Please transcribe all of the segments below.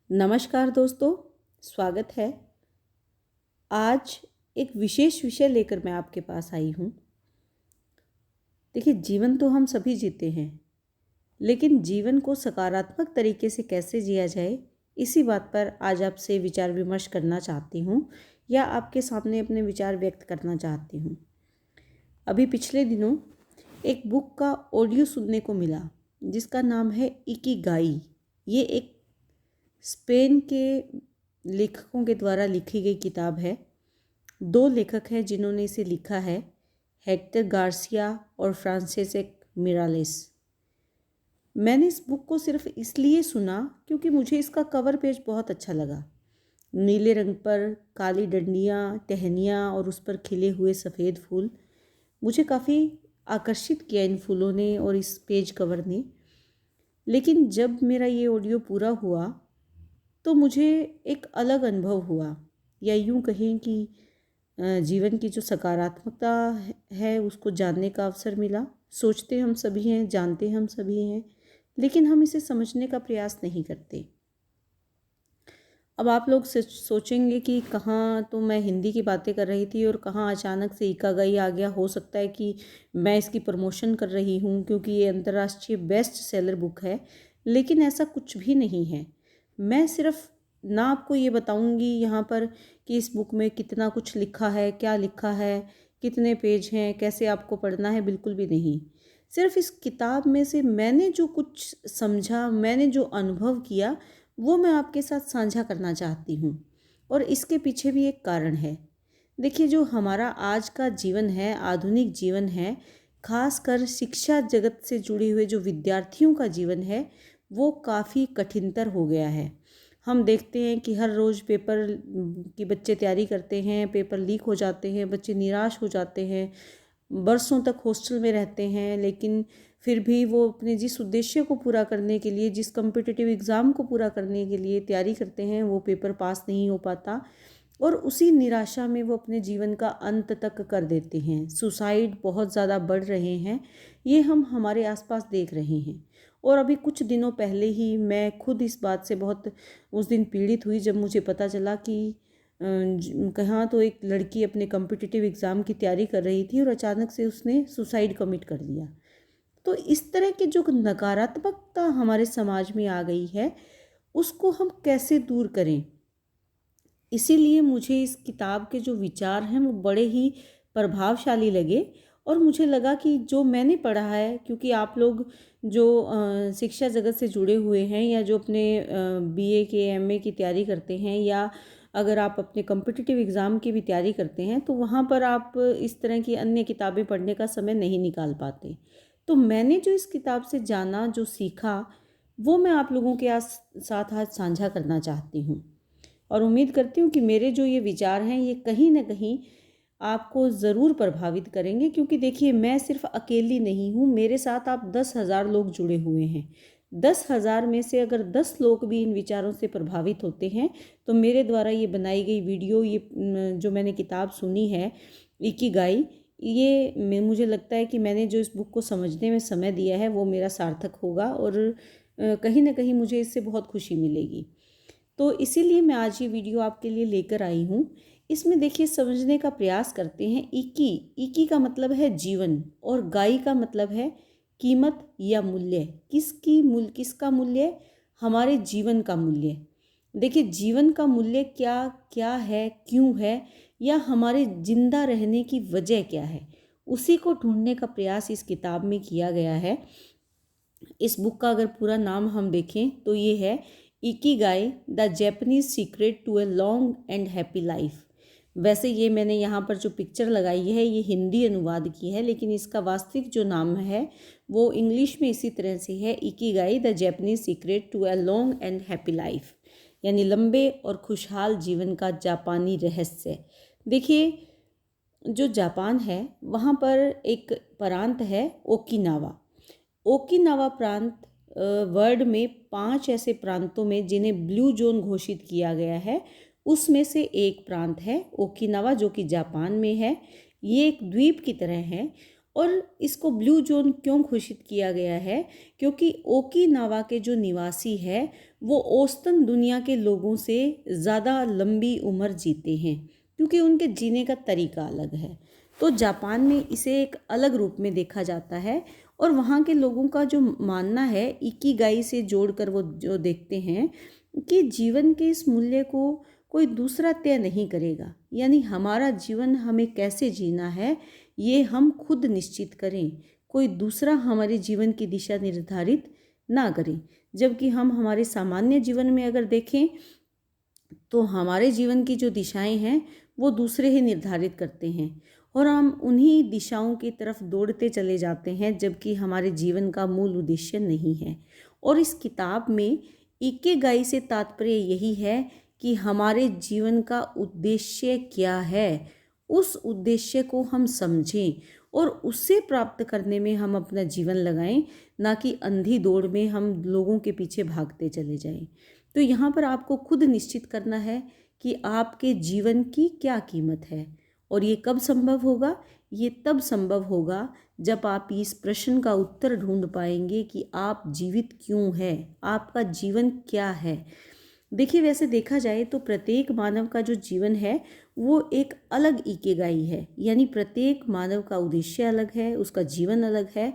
नमस्कार दोस्तों, स्वागत है। आज एक विशेष विषय लेकर मैं आपके पास आई हूँ। देखिए, जीवन तो हम सभी जीते हैं, लेकिन जीवन को सकारात्मक तरीके से कैसे जिया जाए, इसी बात पर आज आपसे विचार विमर्श करना चाहती हूँ या आपके सामने अपने विचार व्यक्त करना चाहती हूँ। अभी पिछले दिनों एक बुक का ऑडियो सुनने को मिला, जिसका नाम है इकिगाई। ये एक स्पेन के लेखकों के द्वारा लिखी गई किताब है। दो लेखक हैं जिन्होंने इसे लिखा है, हेक्टर गार्सिया और फ्रांसिस्क मिरालेस। मैंने इस बुक को सिर्फ इसलिए सुना क्योंकि मुझे इसका कवर पेज बहुत अच्छा लगा। नीले रंग पर काली डंडियाँ, टहनियाँ और उस पर खिले हुए सफ़ेद फूल मुझे काफ़ी आकर्षित किया इन फूलों ने और इस पेज कवर ने। लेकिन जब मेरा ये ऑडियो पूरा हुआ तो मुझे एक अलग अनुभव हुआ, या यूँ कहें कि जीवन की जो सकारात्मकता है उसको जानने का अवसर मिला। सोचते हम सभी हैं, जानते हम सभी हैं, लेकिन हम इसे समझने का प्रयास नहीं करते। अब आप लोग सोचेंगे कि कहाँ तो मैं हिंदी की बातें कर रही थी और कहाँ अचानक से इकागाई आ गया। हो सकता है कि मैं इसकी प्रमोशन कर रही हूँ क्योंकि ये अंतर्राष्ट्रीय बेस्ट सेलर बुक है, लेकिन ऐसा कुछ भी नहीं है। मैं सिर्फ ना आपको ये बताऊँगी यहाँ पर कि इस बुक में कितना कुछ लिखा है, क्या लिखा है, कितने पेज हैं, कैसे आपको पढ़ना है, बिल्कुल भी नहीं। सिर्फ इस किताब में से मैंने जो कुछ समझा, मैंने जो अनुभव किया, वो मैं आपके साथ साझा करना चाहती हूँ। और इसके पीछे भी एक कारण है। देखिए, जो हमारा आज का जीवन है, आधुनिक जीवन है, खासकर शिक्षा जगत से जुड़े हुए जो विद्यार्थियों का जीवन है, वो काफ़ी कठिनतर हो गया है। हम देखते हैं कि हर रोज़ पेपर की बच्चे तैयारी करते हैं, पेपर लीक हो जाते हैं, बच्चे निराश हो जाते हैं, बरसों तक हॉस्टल में रहते हैं, लेकिन फिर भी वो अपने जिस उद्देश्य को पूरा करने के लिए, जिस कॉम्पिटिटिव एग्ज़ाम को पूरा करने के लिए तैयारी करते हैं, वो पेपर पास नहीं हो पाता और उसी निराशा में वो अपने जीवन का अंत तक कर देते हैं। सुसाइड बहुत ज़्यादा बढ़ रहे हैं, ये हम हमारे आसपास देख रहे हैं। और अभी कुछ दिनों पहले ही मैं खुद इस बात से बहुत उस दिन पीड़ित हुई जब मुझे पता चला कि कहाँ तो एक लड़की अपने कॉम्पिटिटिव एग्ज़ाम की तैयारी कर रही थी और अचानक से उसने सुसाइड कमिट कर लिया। तो इस तरह की जो नकारात्मकता हमारे समाज में आ गई है, उसको हम कैसे दूर करें? इसीलिए मुझे इस किताब के जो विचार हैं वो बड़े ही प्रभावशाली लगे और मुझे लगा कि जो मैंने पढ़ा है, क्योंकि आप लोग जो शिक्षा जगत से जुड़े हुए हैं या जो अपने बीए के एमए की तैयारी करते हैं, या अगर आप अपने कॉम्पिटिटिव एग्ज़ाम की भी तैयारी करते हैं, तो वहाँ पर आप इस तरह की अन्य किताबें पढ़ने का समय नहीं निकाल पाते। तो मैंने जो इस किताब से जाना, जो सीखा, वो मैं आप लोगों के साथ आज साझा करना चाहती हूँ और उम्मीद करती हूँ कि मेरे जो ये विचार हैं ये कहीं ना कहीं आपको ज़रूर प्रभावित करेंगे। क्योंकि देखिए, मैं सिर्फ अकेली नहीं हूँ, मेरे साथ आप 10,000 लोग जुड़े हुए हैं। 10,000 में से अगर 10 लोग भी इन विचारों से प्रभावित होते हैं, तो मेरे द्वारा ये बनाई गई वीडियो, ये जो मैंने किताब सुनी है इकिगाई, ये मुझे लगता है कि मैंने जो इस बुक को समझने में समय दिया है वो मेरा सार्थक होगा और कहीं ना कहीं मुझे इससे बहुत खुशी मिलेगी। तो इसीलिए मैं आज ये वीडियो आपके लिए लेकर आई हूँ। इसमें देखिए, समझने का प्रयास करते हैं। इकी इकी का मतलब है जीवन और गाई का मतलब है कीमत या मूल्य। किसका मूल्य? हमारे जीवन का मूल्य। देखिए, जीवन का मूल्य क्या क्या है, क्यों है, या हमारे जिंदा रहने की वजह क्या है, उसी को ढूंढने का प्रयास इस किताब में किया गया है। इस बुक का अगर पूरा नाम हम देखें तो ये है ikigai, the Japanese secret to a long and happy life. वैसे ये मैंने यहाँ पर जो पिक्चर लगाई है ये हिंदी अनुवाद की है, लेकिन इसका वास्तविक जो नाम है वो इंग्लिश में इसी तरह से है, ikigai the Japanese secret to a long and happy life, यानी लंबे और खुशहाल जीवन का जापानी रहस्य। देखिए, जो जापान है वहाँ पर एक प्रांत है ओकिनावा। ओकिनावा प्रांत वर्ल्ड में 5 ऐसे प्रांतों में जिन्हें ब्लू जोन घोषित किया गया है, उसमें से एक प्रांत है ओकिनावा, जो कि जापान में है। ये एक द्वीप की तरह है और इसको ब्लू जोन क्यों घोषित किया गया है? क्योंकि ओकिनावा के जो निवासी है वो औसतन दुनिया के लोगों से ज़्यादा लंबी उम्र जीते हैं, क्योंकि उनके जीने का तरीका अलग है। तो जापान में इसे एक अलग रूप में देखा जाता है, और वहाँ के लोगों का जो मानना है, इकिगाई से जोड़कर वो जो देखते हैं कि जीवन के इस मूल्य को कोई दूसरा तय नहीं करेगा, यानी हमारा जीवन हमें कैसे जीना है ये हम खुद निश्चित करें, कोई दूसरा हमारे जीवन की दिशा निर्धारित ना करें। जबकि हम हमारे सामान्य जीवन में अगर देखें तो हमारे जीवन की जो दिशाएं हैं वो दूसरे ही निर्धारित करते हैं, और हम उन्हीं दिशाओं की तरफ दौड़ते चले जाते हैं, जबकि हमारे जीवन का मूल उद्देश्य नहीं है। और इस किताब में इकिगाई से तात्पर्य यही है कि हमारे जीवन का उद्देश्य क्या है, उस उद्देश्य को हम समझें और उससे प्राप्त करने में हम अपना जीवन लगाएं, ना कि अंधी दौड़ में हम लोगों के पीछे भागते चले जाएं। तो यहाँ पर आपको खुद निश्चित करना है कि आपके जीवन की क्या कीमत है, और ये कब संभव होगा? ये तब संभव होगा जब आप इस प्रश्न का उत्तर ढूंढ पाएंगे कि आप जीवित क्यों हैं, आपका जीवन क्या है। देखिए, वैसे देखा जाए तो प्रत्येक मानव का जो जीवन है वो एक अलग इकिगाई है, यानी प्रत्येक मानव का उद्देश्य अलग है, उसका जीवन अलग है।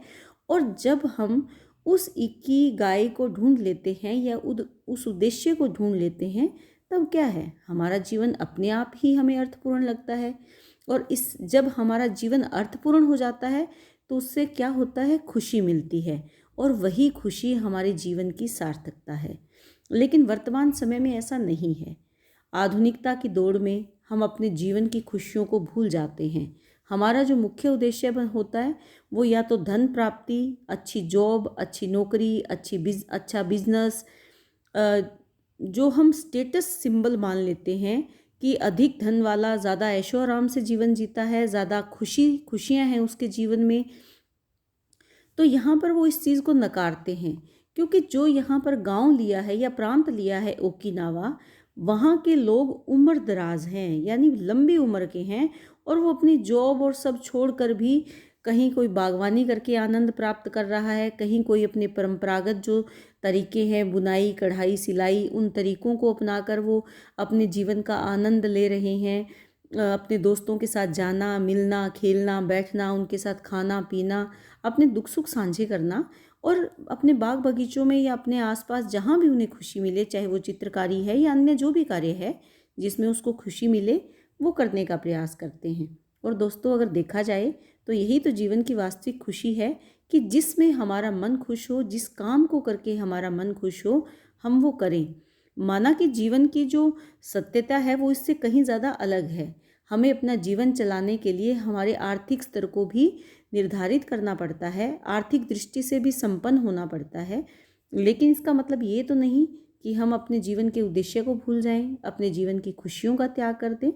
और जब हम उस इकिगाई को ढूंढ लेते हैं या उस उद्देश्य को ढूंढ लेते हैं, तब क्या है, हमारा जीवन अपने आप ही हमें अर्थपूर्ण लगता है। और जब हमारा जीवन अर्थपूर्ण हो जाता है तो उससे क्या होता है, खुशी मिलती है, और वही खुशी हमारे जीवन की सार्थकता है। लेकिन वर्तमान समय में ऐसा नहीं है। आधुनिकता की दौड़ में हम अपने जीवन की खुशियों को भूल जाते हैं। हमारा जो मुख्य उद्देश्य होता है वो या तो धन प्राप्ति, अच्छी जॉब, अच्छी नौकरी, अच्छा बिजनेस, जो हम स्टेटस सिंबल मान लेते हैं कि अधिक धन वाला ज़्यादा ऐशो आराम से जीवन जीता है, ज़्यादा खुशियाँ हैं उसके जीवन में। तो यहाँ पर वो इस चीज़ को नकारते हैं, क्योंकि जो यहाँ पर गांव लिया है या प्रांत लिया है ओकिनावा, वहाँ के लोग उम्र दराज हैं, यानी लंबी उम्र के हैं, और वो अपनी जॉब और सब छोड़कर भी कहीं कोई बागवानी करके आनंद प्राप्त कर रहा है, कहीं कोई अपने परंपरागत जो तरीके हैं, बुनाई, कढ़ाई, सिलाई, उन तरीकों को अपनाकर वो अपने जीवन का आनंद ले रहे हैं। अपने दोस्तों के साथ जाना, मिलना, खेलना, बैठना, उनके साथ खाना पीना, अपने दुख सुख साझे करना, और अपने बाग बगीचों में या अपने आसपास जहाँ भी उन्हें खुशी मिले, चाहे वो चित्रकारी है या अन्य जो भी कार्य है जिसमें उसको खुशी मिले, वो करने का प्रयास करते हैं। और दोस्तों, अगर देखा जाए तो यही तो जीवन की वास्तविक खुशी है कि जिसमें हमारा मन खुश हो, जिस काम को करके हमारा मन खुश हो, हम वो करें। माना कि जीवन की जो सत्यता है वो इससे कहीं ज़्यादा अलग है। हमें अपना जीवन चलाने के लिए हमारे आर्थिक स्तर को भी निर्धारित करना पड़ता है, आर्थिक दृष्टि से भी संपन्न होना पड़ता है। लेकिन इसका मतलब ये तो नहीं कि हम अपने जीवन के उद्देश्य को भूल जाएं, अपने जीवन की खुशियों का त्याग कर दें।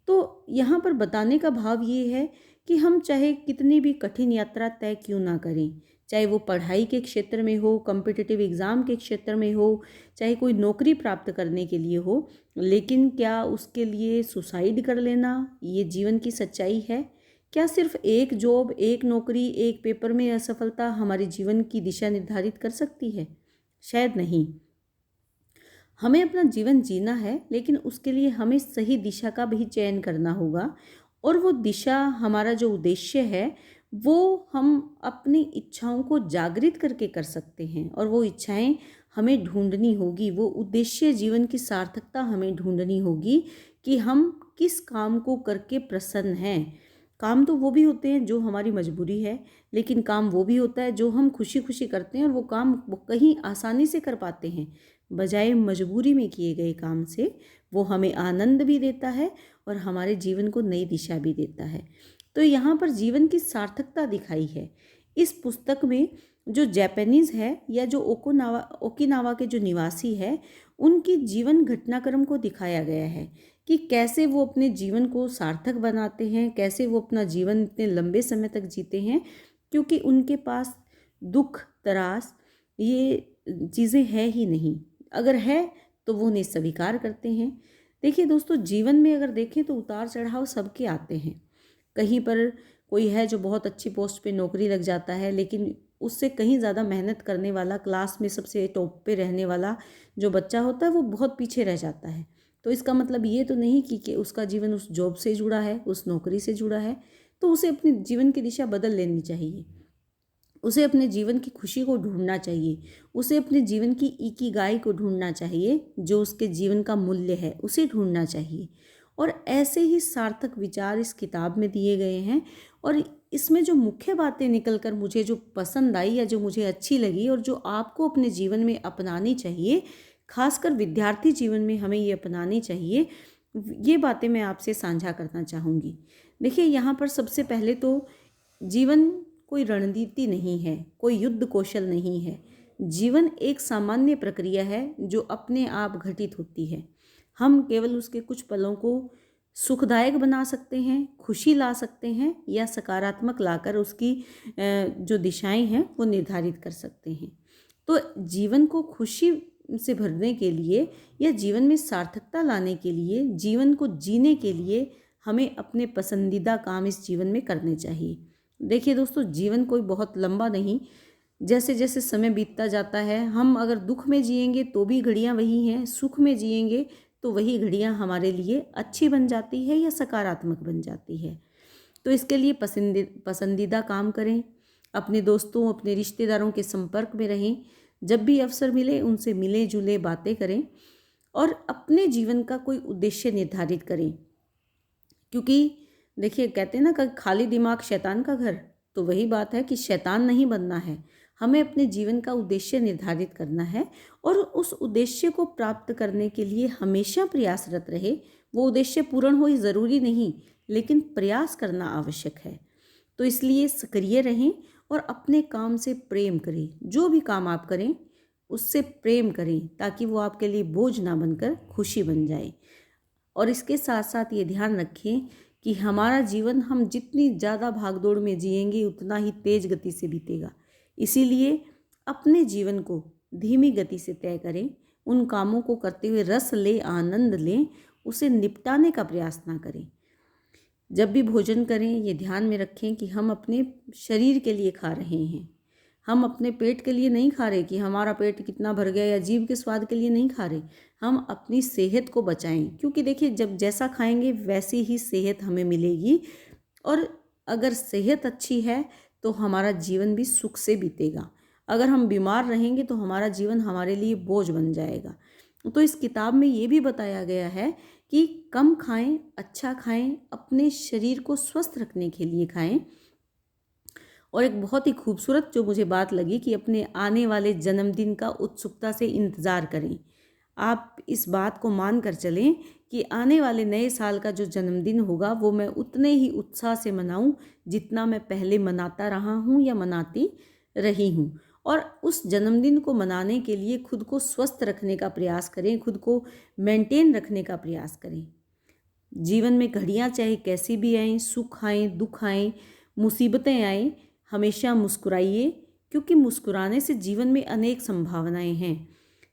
तो यहाँ पर बताने का भाव ये है कि हम चाहे कितनी भी कठिन यात्रा तय क्यों ना करें, चाहे वो पढ़ाई के क्षेत्र में हो, कॉम्पिटिटिव एग्ज़ाम के क्षेत्र में हो, चाहे कोई नौकरी प्राप्त करने के लिए हो, लेकिन क्या उसके लिए सुसाइड कर लेना ये जीवन की सच्चाई है? क्या सिर्फ एक जॉब, एक नौकरी, एक पेपर में असफलता हमारे जीवन की दिशा निर्धारित कर सकती है? शायद नहीं। हमें अपना जीवन जीना है, लेकिन उसके लिए हमें सही दिशा का भी चयन करना होगा, और वो दिशा, हमारा जो उद्देश्य है, वो हम अपनी इच्छाओं को जागृत करके कर सकते हैं, और वो इच्छाएं हमें ढूंढनी होगी, वो उद्देश्य, जीवन की सार्थकता हमें ढूंढनी होगी कि हम किस काम को करके प्रसन्न हैं। काम तो वो भी होते हैं जो हमारी मजबूरी है, लेकिन काम वो भी होता है जो हम खुशी खुशी करते हैं, और वो काम वो कहीं आसानी से कर पाते हैं, बजाय मजबूरी में किए गए काम से। वो हमें आनंद भी देता है और हमारे जीवन को नई दिशा भी देता है। तो यहाँ पर जीवन की सार्थकता दिखाई है इस पुस्तक में। जो जापानीज़ है या जो ओकिनावा के जो निवासी है, उनकी जीवन घटनाक्रम को दिखाया गया है कि कैसे वो अपने जीवन को सार्थक बनाते हैं, कैसे वो अपना जीवन इतने लंबे समय तक जीते हैं, क्योंकि उनके पास दुख, त्रास, ये चीज़ें हैं ही नहीं। अगर है तो वो उन्हें स्वीकार करते हैं। देखिए दोस्तों, जीवन में अगर देखें तो उतार चढ़ाव सबके आते हैं। कहीं पर कोई है जो बहुत अच्छी पोस्ट पे नौकरी लग जाता है, लेकिन उससे कहीं ज़्यादा मेहनत करने वाला, क्लास में सबसे टॉप पे रहने वाला जो बच्चा होता है वो बहुत पीछे रह जाता है। तो इसका मतलब ये तो नहीं कि उसका जीवन उस जॉब से जुड़ा है, उस नौकरी से जुड़ा है। तो उसे अपने जीवन की दिशा बदल लेनी चाहिए, उसे अपने जीवन की खुशी को ढूंढना चाहिए, उसे अपने जीवन की इकिगाई को ढूंढना चाहिए, जो उसके जीवन का मूल्य है उसे ढूंढना चाहिए। और ऐसे ही सार्थक विचार इस किताब में दिए गए हैं। और इसमें जो मुख्य बातें निकल कर मुझे जो पसंद आई या जो मुझे अच्छी लगी और जो आपको अपने जीवन में अपनानी चाहिए, खासकर विद्यार्थी जीवन में हमें ये अपनानी चाहिए, ये बातें मैं आपसे साझा करना चाहूँगी। देखिए, यहाँ पर सबसे पहले तो जीवन कोई रणनीति नहीं है, कोई युद्ध कौशल नहीं है। जीवन एक सामान्य प्रक्रिया है जो अपने आप घटित होती है। हम केवल उसके कुछ पलों को सुखदायक बना सकते हैं, खुशी ला सकते हैं, या सकारात्मक लाकर उसकी जो दिशाएं हैं वो निर्धारित कर सकते हैं। तो जीवन को खुशी से भरने के लिए या जीवन में सार्थकता लाने के लिए, जीवन को जीने के लिए हमें अपने पसंदीदा काम इस जीवन में करने चाहिए। देखिए दोस्तों, जीवन कोई बहुत लंबा नहीं, जैसे जैसे समय बीतता जाता है, हम अगर दुख में जिएंगे तो भी घड़ियाँ वही हैं, सुख में जिएंगे तो वही घड़ियाँ हमारे लिए अच्छी बन जाती है या सकारात्मक बन जाती है। तो इसके लिए पसंदीदा काम करें, अपने दोस्तों, अपने रिश्तेदारों के संपर्क में रहें, जब भी अवसर मिले उनसे मिले जुले बातें करें और अपने जीवन का कोई उद्देश्य निर्धारित करें। क्योंकि देखिए, कहते हैं ना कि खाली दिमाग शैतान का घर, तो वही बात है कि शैतान नहीं बनना है, हमें अपने जीवन का उद्देश्य निर्धारित करना है और उस उद्देश्य को प्राप्त करने के लिए हमेशा प्रयासरत रहे। वो उद्देश्य पूर्ण हो ज़रूरी नहीं, लेकिन प्रयास करना आवश्यक है। तो इसलिए सक्रिय रहें और अपने काम से प्रेम करें। जो भी काम आप करें उससे प्रेम करें, ताकि वो आपके लिए बोझ ना बनकर खुशी बन जाए। और इसके साथ साथ ये ध्यान रखें कि हमारा जीवन हम जितनी ज़्यादा भागदौड़ में जिएंगे उतना ही तेज गति से बीतेगा। इसीलिए अपने जीवन को धीमी गति से तय करें, उन कामों को करते हुए रस लें, आनंद लें, उसे निपटाने का प्रयास ना करें। जब भी भोजन करें ये ध्यान में रखें कि हम अपने शरीर के लिए खा रहे हैं, हम अपने पेट के लिए नहीं खा रहे कि हमारा पेट कितना भर गया, या जीभ के स्वाद के लिए नहीं खा रहे। हम अपनी सेहत को बचाएं, क्योंकि देखिए, जब जैसा खाएंगे वैसी ही सेहत हमें मिलेगी। और अगर सेहत अच्छी है तो हमारा जीवन भी सुख से बीतेगा। अगर हम बीमार रहेंगे तो हमारा जीवन हमारे लिए बोझ बन जाएगा। तो इस किताब में ये भी बताया गया है कि कम खाएं, अच्छा खाएं, अपने शरीर को स्वस्थ रखने के लिए खाएं। और एक बहुत ही खूबसूरत जो मुझे बात लगी कि अपने आने वाले जन्मदिन का उत्सुकता से इंतज़ार करें। आप इस बात को मान कर चलें कि आने वाले नए साल का जो जन्मदिन होगा वो मैं उतने ही उत्साह से मनाऊं जितना मैं पहले मनाता रहा हूं या मनाती रही हूं। और उस जन्मदिन को मनाने के लिए खुद को स्वस्थ रखने का प्रयास करें, खुद को मेंटेन रखने का प्रयास करें। जीवन में घड़ियाँ चाहे कैसी भी आएँ, सुख आएँ, दुख आएँ, मुसीबतें आएँ, हमेशा मुस्कुराइए, क्योंकि मुस्कुराने से जीवन में अनेक संभावनाएं हैं।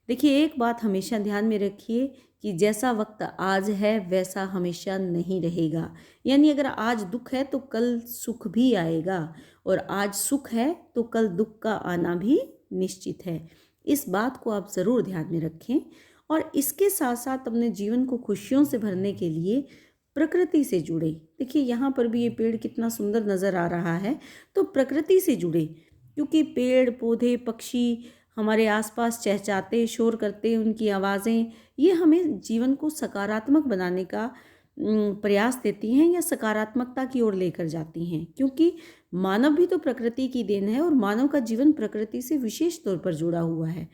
देखिए, एक बात हमेशा ध्यान में रखिए कि जैसा वक्त आज है वैसा हमेशा नहीं रहेगा। यानी अगर आज दुख है तो कल सुख भी आएगा, और आज सुख है तो कल दुख का आना भी निश्चित है। इस बात को आप ज़रूर ध्यान में रखें। और इसके साथ साथ अपने जीवन को खुशियों से भरने के लिए प्रकृति से जुड़े। देखिए, यहाँ पर भी ये पेड़ कितना सुंदर नज़र आ रहा है, तो प्रकृति से जुड़े, क्योंकि पेड़ पौधे पक्षी हमारे आसपास चहचहाते, शोर करते, उनकी आवाज़ें, ये हमें जीवन को सकारात्मक बनाने का प्रयास देती हैं या सकारात्मकता की ओर लेकर जाती हैं। क्योंकि मानव भी तो प्रकृति की देन है और मानव का जीवन प्रकृति से विशेष तौर पर जुड़ा हुआ है।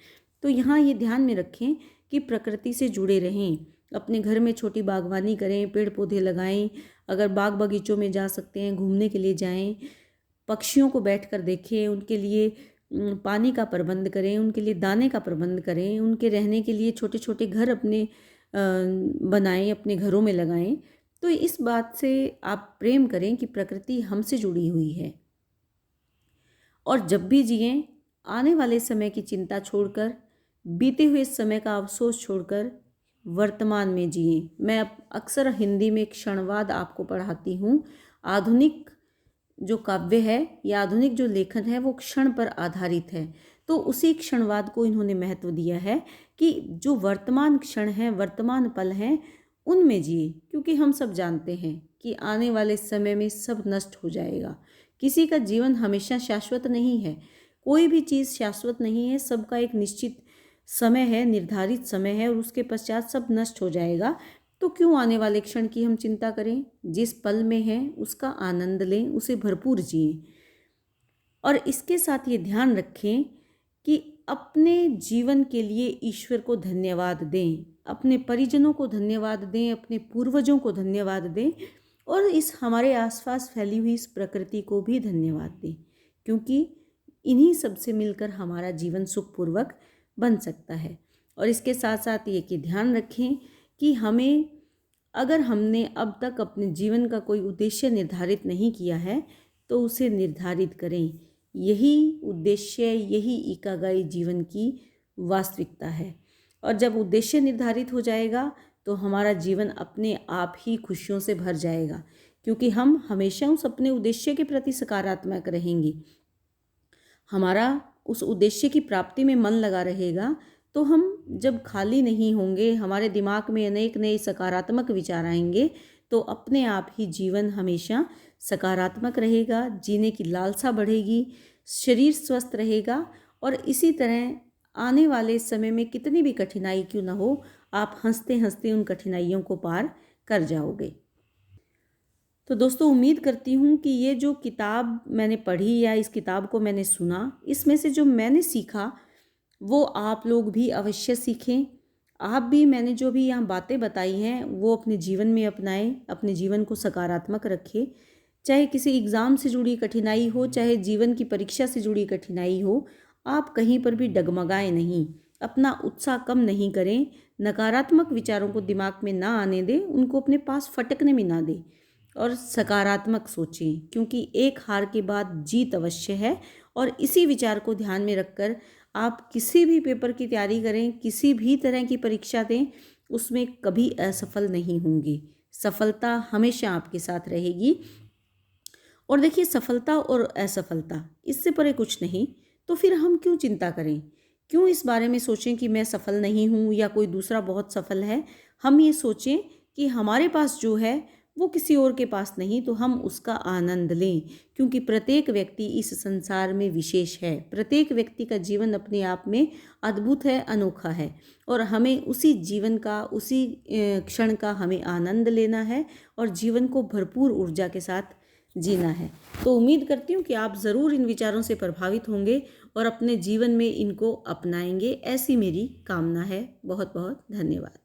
तो यहाँ ये ध्यान में रखें कि प्रकृति से जुड़े रहें, अपने घर में छोटी बागवानी करें, पेड़ पौधे लगाएं, अगर बाग बगीचों में जा सकते हैं घूमने के लिए जाएं, पक्षियों को बैठकर देखें, उनके लिए पानी का प्रबंध करें, उनके लिए दाने का प्रबंध करें, उनके रहने के लिए छोटे छोटे घर अपने बनाएं, अपने घरों में लगाएं। तो इस बात से आप प्रेम करें कि प्रकृति हमसे जुड़ी हुई है। और जब भी जिएं, आने वाले समय की चिंता छोड़कर, बीते हुए समय का अफसोस छोड़कर वर्तमान में जिएं। मैं अक्सर हिंदी में क्षणवाद आपको पढ़ाती हूँ। आधुनिक जो काव्य है या आधुनिक जो लेखन है वो क्षण पर आधारित है। तो उसी क्षणवाद को इन्होंने महत्व दिया है कि जो वर्तमान क्षण है, वर्तमान पल हैं, उनमें जिए, क्योंकि हम सब जानते हैं कि आने वाले समय में सब नष्ट हो जाएगा। किसी का जीवन हमेशा शाश्वत नहीं है, कोई भी चीज़ शाश्वत नहीं है, सबका एक निश्चित समय है, निर्धारित समय है, और उसके पश्चात सब नष्ट हो जाएगा। तो क्यों आने वाले क्षण की हम चिंता करें? जिस पल में है उसका आनंद लें, उसे भरपूर जिएं। और इसके साथ ये ध्यान रखें कि अपने जीवन के लिए ईश्वर को धन्यवाद दें, अपने परिजनों को धन्यवाद दें, अपने पूर्वजों को धन्यवाद दें, और इस हमारे आसपास फैली हुई इस प्रकृति को भी धन्यवाद दें, क्योंकि इन्हीं सब से मिलकर हमारा जीवन सुखपूर्वक बन सकता है। और इसके साथ साथ ये कि ध्यान रखें कि हमें, अगर हमने अब तक अपने जीवन का कोई उद्देश्य निर्धारित नहीं किया है तो उसे निर्धारित करें। यही उद्देश्य, यही इकागाई जीवन की वास्तविकता है। और जब उद्देश्य निर्धारित हो जाएगा तो हमारा जीवन अपने आप ही खुशियों से भर जाएगा, क्योंकि हम हमेशा उस अपने उद्देश्य के प्रति सकारात्मक रहेंगे। हमारा उस उद्देश्य की प्राप्ति में मन लगा रहेगा, तो हम जब खाली नहीं होंगे, हमारे दिमाग में अनेक नए सकारात्मक विचार आएंगे, तो अपने आप ही जीवन हमेशा सकारात्मक रहेगा, जीने की लालसा बढ़ेगी, शरीर स्वस्थ रहेगा। और इसी तरह आने वाले समय में कितनी भी कठिनाई क्यों न हो, आप हंसते हंसते उन कठिनाइयों को पार कर जाओगे। तो दोस्तों, उम्मीद करती हूँ कि ये जो किताब मैंने पढ़ी या इस किताब को मैंने सुना, इसमें से जो मैंने सीखा वो आप लोग भी अवश्य सीखें। आप भी मैंने जो भी यहाँ बातें बताई हैं वो अपने जीवन में अपनाएं, अपने जीवन को सकारात्मक रखें। चाहे किसी एग्ज़ाम से जुड़ी कठिनाई हो, चाहे जीवन की परीक्षा से जुड़ी कठिनाई हो, आप कहीं पर भी डगमगाएं नहीं, अपना उत्साह कम नहीं करें, नकारात्मक विचारों को दिमाग में ना आने दें, उनको अपने पास फटकने में ना दें, और सकारात्मक सोचें, क्योंकि एक हार के बाद जीत अवश्य है। और इसी विचार को ध्यान में रखकर आप किसी भी पेपर की तैयारी करें, किसी भी तरह की परीक्षा दें, उसमें कभी असफल नहीं होंगे। सफलता हमेशा आपके साथ रहेगी। और देखिए, सफलता और असफलता इससे परे कुछ नहीं, तो फिर हम क्यों चिंता करें, क्यों इस बारे में सोचें कि मैं सफल नहीं हूँ या कोई दूसरा बहुत सफल है। हम ये सोचें कि हमारे पास जो है वो किसी और के पास नहीं, तो हम उसका आनंद लें, क्योंकि प्रत्येक व्यक्ति इस संसार में विशेष है। प्रत्येक व्यक्ति का जीवन अपने आप में अद्भुत है, अनोखा है, और हमें उसी जीवन का, उसी क्षण का हमें आनंद लेना है और जीवन को भरपूर ऊर्जा के साथ जीना है। तो उम्मीद करती हूँ कि आप ज़रूर इन विचारों से प्रभावित होंगे और अपने जीवन में इनको अपनाएंगे, ऐसी मेरी कामना है। बहुत बहुत धन्यवाद।